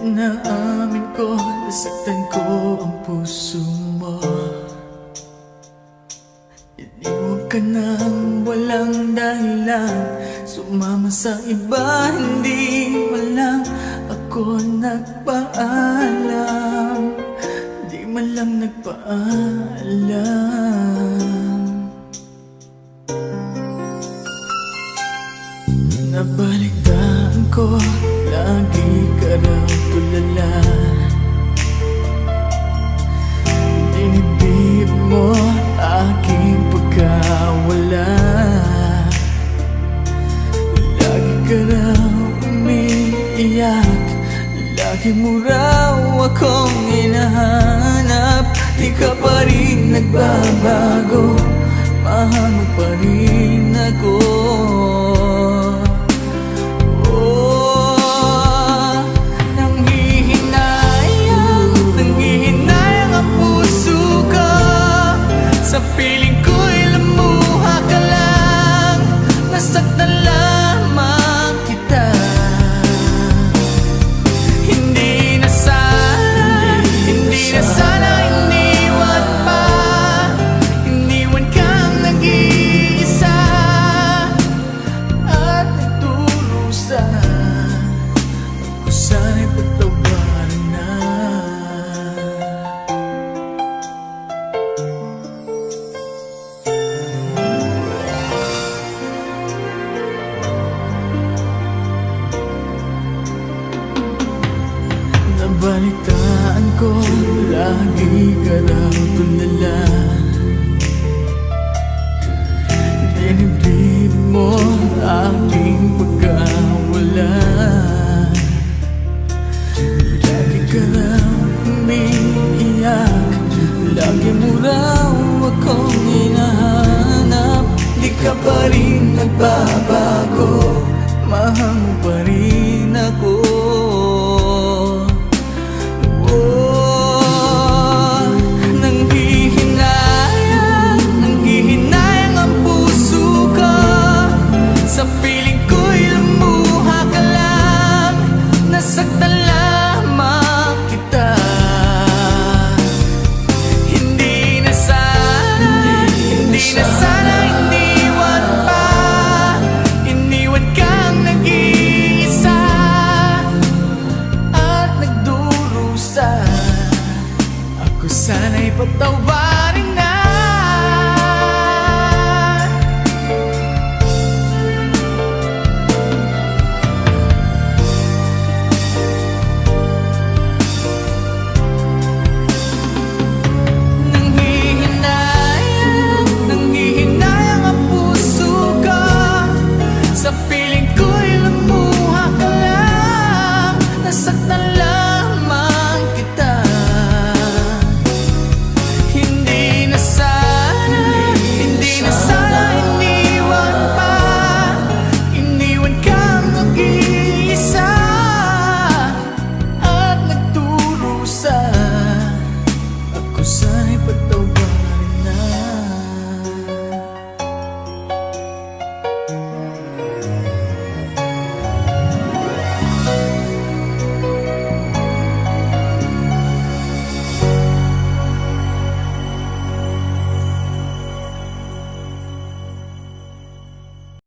Inaamin ko, nasaktan ko ang puso mo. Iniwan ka nang walang dahilan, sumama sa iba, hindi man lang ako nagpaalam. Di man lang nagpaalam. Nabalitaan ko, lagi ka raw tulala. Dinibdib mo aking pagkawala. Lagi ka raw umiiyak, lagi mo raw akong hinahanap. Di ka pa rin nagbabago, mahal mo pa rin ako. Sa piling ko'y lumuha ka lang, nasaktan lamang kita. Hindi na sana iniwan pa. Iniwan kang nag-iisa at nagtulusan. Ako sana'y pagtawaran na. Nabalitaan ko, lagi ka raw tulala. Dinibdib mo aking pagkawala. Lagi ka raw umiiyak, lagi mo raw akong hinahanap. Di ka pa rin nagbabago, mahal mo pa rin ako.